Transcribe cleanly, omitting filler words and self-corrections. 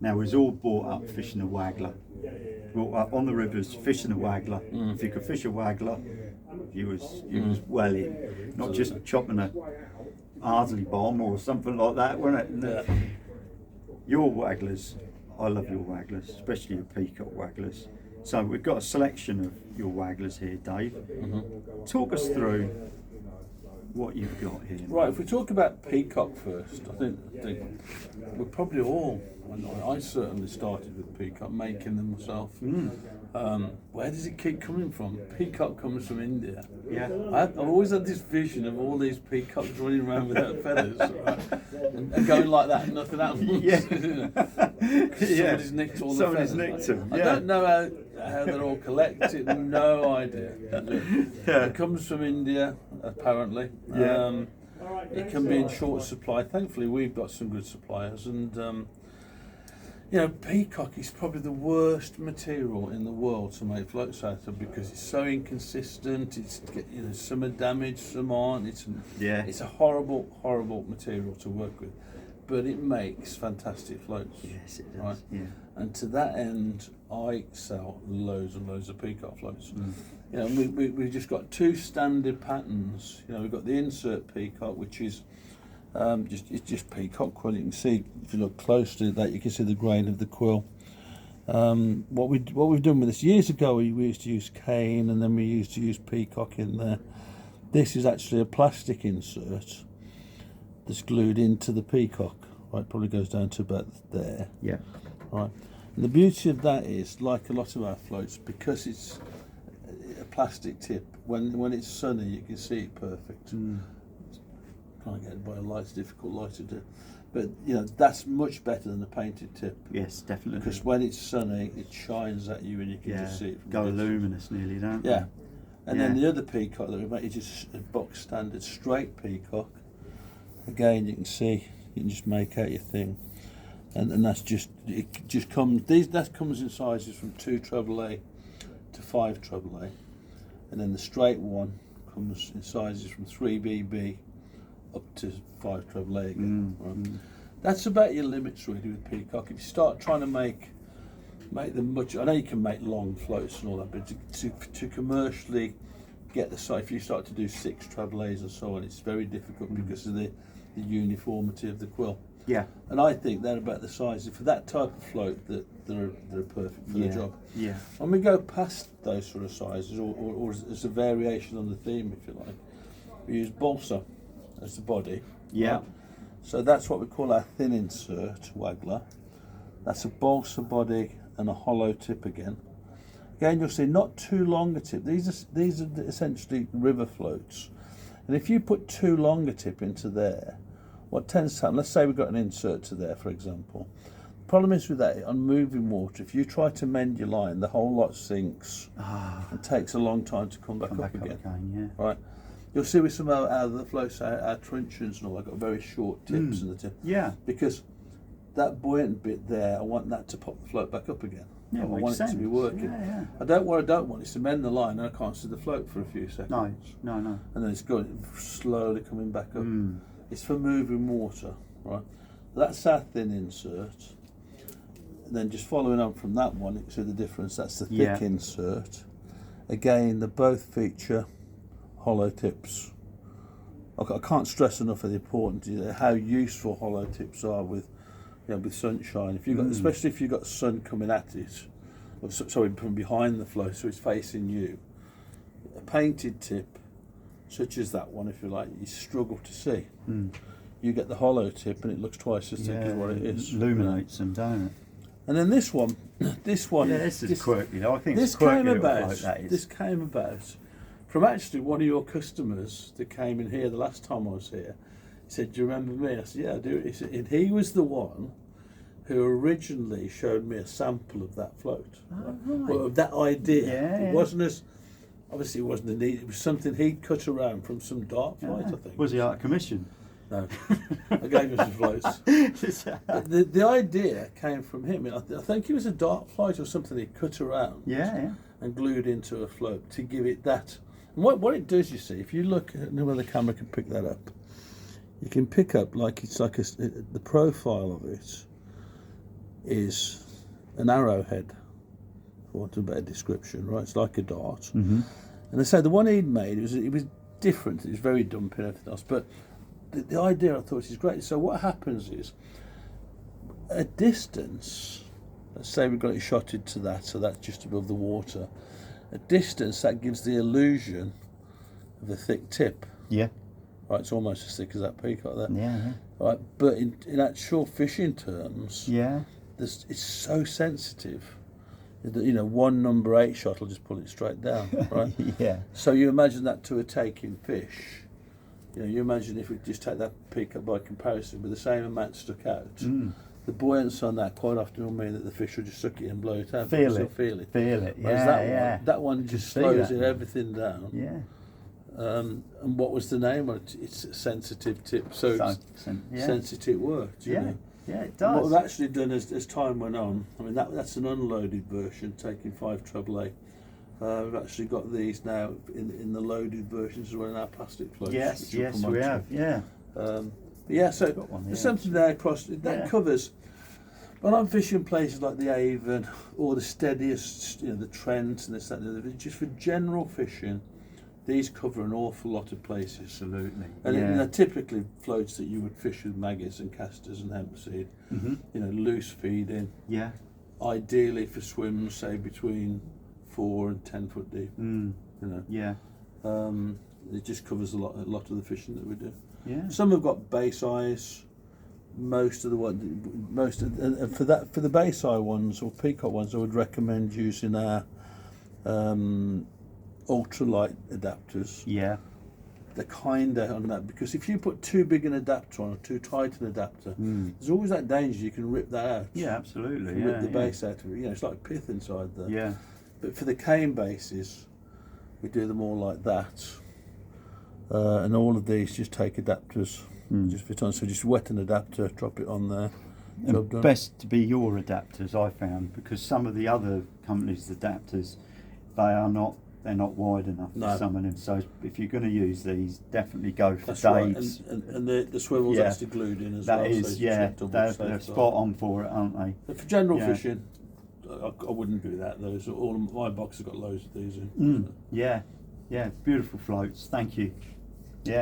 Now, we was all brought up fishing a waggler. Brought up on the rivers fishing a waggler. If you could fish a waggler, you was well in. Not just chopping a Ardsley bomb or something like that, wasn't it? Yeah. Your wagglers, I love your wagglers, especially your Peacock wagglers. So we've got a selection of your wagglers here, Dave. Talk us through what you've got here. Right, if we talk about Peacock first, I think we're probably all, I certainly started with Peacock, making them myself. Where does it keep coming from? Peacock comes from India. Yeah. I've always had this vision of all these peacocks running around without feathers, right? and going like that and nothing happens. Yeah. Somebody's nicked all the feathers. Somebody's nicked them. I don't know how they're all collected, no idea. It comes from India, apparently. Yeah. It can be in short supply. Thankfully, we've got some good suppliers, and you know, Peacock is probably the worst material in the world to make floats out of because it's so inconsistent. It's, you know, some are damaged, some aren't. It's a horrible, horrible material to work with, but it makes fantastic floats. Yes, it does. Right? Yeah. And to that end, I sell loads and loads of Peacock floats. You know, we've just got two standard patterns. You know, we've got the insert Peacock, which is it's just Peacock quill. You can see, if you look closely at that, you can see the grain of the quill. What we've done with this, years ago we used to use cane, and then we used to use Peacock in there. This is actually a plastic insert that's glued into the Peacock. Right, probably goes down to about there. Yeah. Right, and the beauty of that is, like a lot of our floats, because it's a plastic tip, when it's sunny you can see it perfect. Can't get it by a light, it's difficult light to do, but you know, that's much better than a painted tip. Yes, definitely. Because when it's sunny, it shines at you and you can just see it from go a distance. luminous nearly, don't Yeah, and Yeah. then the other Peacock that we make is just a box standard straight Peacock. Again, you can see, you can just make out your thing, and that's just, it just comes, that comes in sizes from 2 AAA to 5 AAA, and then the straight one comes in sizes from 3BB up to 5 AAA again. Right? That's about your limits really with Peacock. If you start trying to make them much, I know you can make long floats and all that, but to commercially get the size, if you start to do 6 AAAs and so on, it's very difficult because of the uniformity of the quill. Yeah. And I think they're about the size for that type of float that they're perfect for the job. Yeah. When we go past those sort of sizes, or as a variation on the theme, if you like, we use Balsa as the body. Yeah. Right? So that's what we call our thin insert waggler. That's a Balsa body and a hollow tip again. Again, you'll see not too long a tip. These are essentially river floats. And if you put too long a tip into there, what tends to happen, let's say we've got an insert to there, for example. The problem is with that, on moving water, if you try to mend your line, the whole lot sinks and takes a long time to come back up again. Yeah. Right. You'll see with some out of the floats, our truncheons and all, I've got very short tips in the tip. Yeah. Because that buoyant bit there, I want that to pop the float back up again. Yeah, I want it to be working. Yeah. What I don't want is to mend the line and I can't see the float for a few seconds. No. And then it's going slowly coming back up. It's for moving water, right? That's our thin insert. And then just following on from that one, you can see the difference. That's the thick insert. Again, they both feature hollow tips. I can't stress enough of the importance, how useful hollow tips are with sunshine. If you got, especially if you've got sun coming at it, from behind the float, so it's facing you. A painted tip, such as that one, if you like, you struggle to see. You get the hollow tip, and it looks twice as thick as what it is. Illuminates them, don't it? And then this one. Yeah, this is quirky. I think this it's quirky came about. like that is. This came about from actually one of your customers that came in here the last time I was here. He said, "Do you remember me?" I said, "Yeah, I do." He said, and he was the one who originally showed me a sample of that float. Well, of that idea. It wasn't as obviously it wasn't a need. It was something he'd cut around from some dart flight. I think. Was he out of commission? No, I gave him some floats. The idea came from him. I think it was a dart flight or something he cut around. And glued into a float to give it that. And what it does, you see, if you look, I don't know whether the camera can pick that up. You can pick up the profile of it. is an arrowhead, for want of a better description, right? It's like a dart. And they say the one he'd made, it was different. It was very dumpy and everything else, but the idea I thought is great. So what happens is, at distance, let's say we've got it shotted to that, so that's just above the water. At distance, that gives the illusion of a thick tip. Yeah. Right, it's almost as thick as that peacock there. Yeah. Right, but in actual fishing terms, Yeah. it's so sensitive. You know, one number 8 shot will just pull it straight down, right? Yeah. So you imagine that to a taking fish. You know, you imagine if we just take that peacock by comparison with the same amount stuck out, the buoyancy on that quite often will mean that the fish will just suck it and blow it out. Feel it. Feel it. Feel it. Whereas Yeah. that one just slows everything down. Yeah. And what was the name? Well, it's a sensitive tip, so sensitive worked. You know? Yeah, it And does. what we've actually done as time went on, I mean that's an unloaded version, taking 5 treble A. We've actually got these now in the loaded versions as well in our plastic floats. Yes, we have. Yeah. So One, there's something there across that covers. When I'm fishing places like the Avon or the steadiest, you know, the Trent and this, that, and the other, just for general fishing, these cover an awful lot of places. Absolutely. And they're typically floats that you would fish with maggots and casters and hemp seed. You know, loose feeding. Yeah. Ideally for swims, say between 4 and 10 foot deep. You know. Yeah. It just covers a lot of the fishing that we do. Yeah. Some have got base eyes. Most of the for the base eye ones or peacock ones, I would recommend using our ultralight adapters. Yeah. They're kinder on that, because if you put too big an adapter on or too tight an adapter, there's always that danger you can rip that out. Yeah, absolutely. Rip the base out of it. You know, it's like pith inside there. Yeah. But for the cane bases, we do them all like that. And all of these just take adapters. Just fit on. So just wet an adapter, drop it on there. Job done. Best to be your adapters, I found, because some of the other companies' adapters, they're not wide enough for some of them. So if you're going to use these, definitely go for Dave's. Right. And the swivel's actually glued in as well. That is, so they're spot on for it, aren't they? But for general fishing, I wouldn't do that. Those all my box have got loads of these in. Yeah, beautiful floats. Thank you.